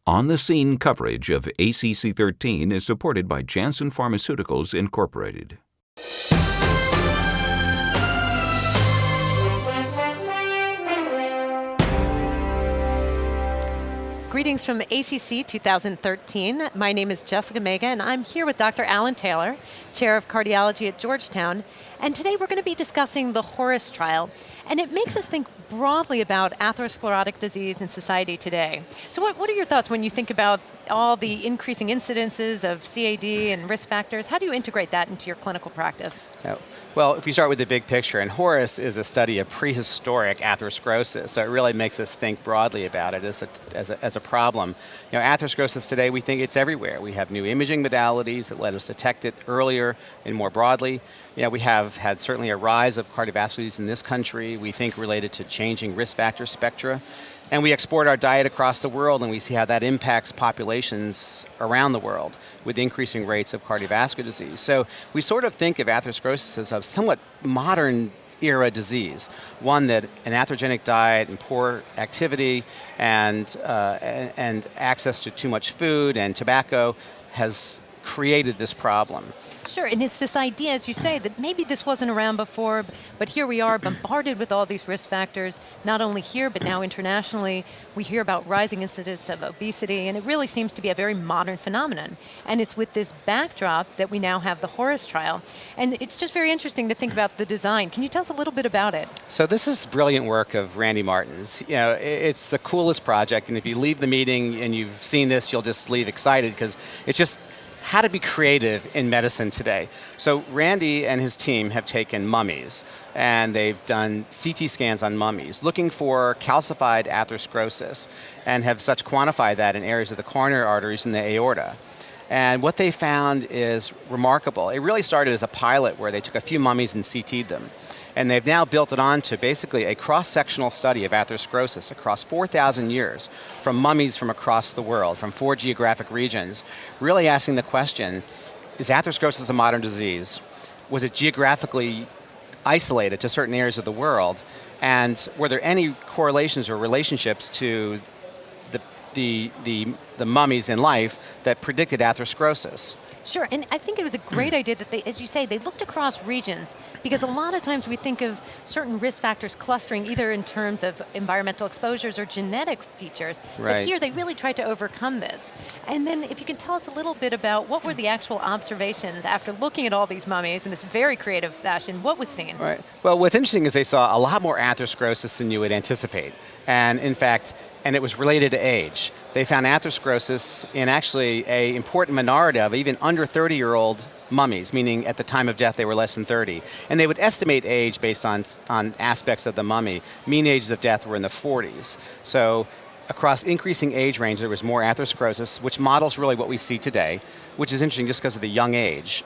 On-the-scene coverage of ACC.13 is supported by Janssen Pharmaceuticals, Incorporated. Greetings from ACC 2013. My name is Jessica Mega, and I'm here with Dr. Alan Taylor, Chair of Cardiology at Georgetown. And today we're going to be discussing the HORUS trial. And it makes us think broadly about atherosclerotic disease in society today. So what are your thoughts when you think about all the increasing incidences of CAD and risk factors? How do you integrate that into your clinical practice? Well, if we start with the big picture, and HORUS is a study of prehistoric atherosclerosis, so it really makes us think broadly about it as a problem. You know, atherosclerosis today, we think it's everywhere. We have new imaging modalities that let us detect it earlier and more broadly. You know, we have had certainly a rise of cardiovascular disease in this country, we think related to changing risk factor spectra. And we export our diet across the world, and we see how that impacts populations around the world with increasing rates of cardiovascular disease. So we sort of think of atherosclerosis as a somewhat modern era disease, one that an atherogenic diet and poor activity and access to too much food and tobacco has created this problem. Sure, and it's this idea, as you say, that maybe this wasn't around before, but here we are bombarded with all these risk factors, not only here, but now internationally. We hear about rising incidence of obesity, and it really seems to be a very modern phenomenon. And it's with this backdrop that we now have the HORUS trial. And it's just very interesting to think about the design. Can you tell us a little bit about it? So this is brilliant work of Randy Martin's. You know, it's the coolest project, and if you leave the meeting and you've seen this, you'll just leave excited, because it's just how to be creative in medicine today. So Randy and his team have taken mummies, and they've done CT scans on mummies, looking for calcified atherosclerosis, and have such quantified that in areas of the coronary arteries and the aorta. And what they found is remarkable. It really started as a pilot where they took a few mummies and CT'd them. And they've now built it on to basically a cross-sectional study of atherosclerosis across 4,000 years from mummies from across the world, from 4 geographic regions, really asking the question, is atherosclerosis a modern disease? Was it geographically isolated to certain areas of the world? And were there any correlations or relationships to the mummies in life that predicted atherosclerosis? Sure, and I think it was a great idea that they, as you say, they looked across regions, because a lot of times we think of certain risk factors clustering either in terms of environmental exposures or genetic features. Right. But here they really tried to overcome this. And then if you can tell us a little bit about what were the actual observations after looking at all these mummies in this very creative fashion, what was seen? Right. Well, what's interesting is they saw a lot more atherosclerosis than you would anticipate. And in fact, and it was related to age. They found atherosclerosis in actually an important minority of even under 30-year-old mummies, meaning at the time of death they were less than 30. And they would estimate age based on aspects of the mummy. Mean ages of death were in the 40s. So across increasing age range, there was more atherosclerosis, which models really what we see today, which is interesting just because of the young age.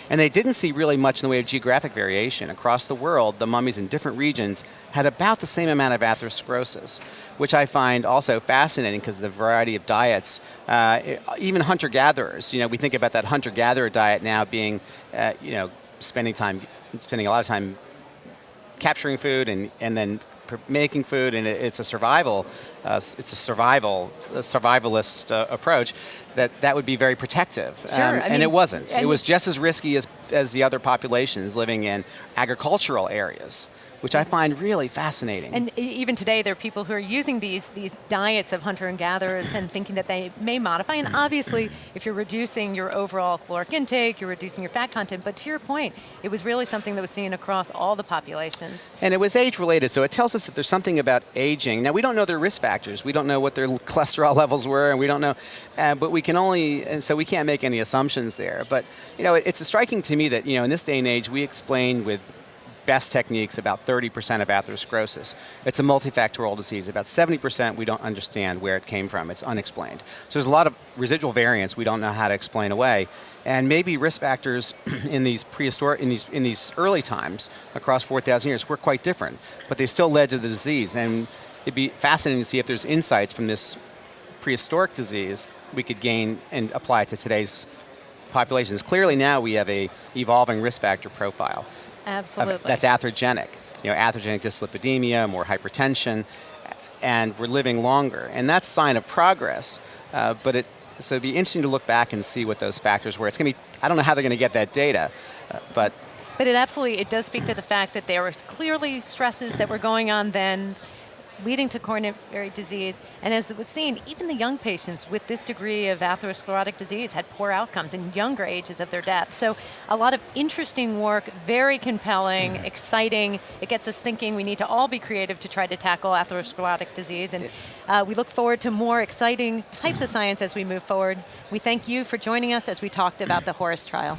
And they didn't see really much in the way of geographic variation. Across the world, the mummies in different regions had about the same amount of atherosclerosis, which I find also fascinating because of the variety of diets. Even hunter-gatherers, you know, we think about that hunter-gatherer diet now being, you know, spending a lot of time capturing food and then making food, and it's a survivalist approach that would be very protective. Sure, and it wasn't. It was just as risky as the other populations living in agricultural areas, which I find really fascinating. And even today, there are people who are using these diets of hunter and gatherers and thinking that they may modify. And obviously, if you're reducing your overall caloric intake, you're reducing your fat content. But to your point, it was really something that was seen across all the populations. And it was age-related, so it tells us that there's something about aging. Now, we don't know their risk factors. We don't know what their cholesterol levels were, and we don't know, but we can only, and so we can't make any assumptions there. But, you know, it's striking to me that, you know, in this day and age, we explain with best techniques about 30% of atherosclerosis. It's a multifactorial disease. About 70% we don't understand where it came from. It's unexplained. So there's a lot of residual variance we don't know how to explain away. And maybe risk factors in these in these early times across 4,000 years were quite different, but they still led to the disease. And it'd be fascinating to see if there's insights from this prehistoric disease we could gain and apply to today's populations. Clearly now we have a evolving risk factor profile. Absolutely. That's atherogenic. You know, atherogenic dyslipidemia, more hypertension, and we're living longer. And that's a sign of progress. So it'd be interesting to look back and see what those factors were. It's going to be, I don't know how they're going to get that data, but it does speak to the fact that there were clearly stresses that were going on then, leading to coronary disease. And as it was seen, even the young patients with this degree of atherosclerotic disease had poor outcomes in younger ages of their death. So a lot of interesting work, very compelling, exciting. It gets us thinking we need to all be creative to try to tackle atherosclerotic disease. And we look forward to more exciting types of science as we move forward. We thank you for joining us as we talked about the HORUS trial.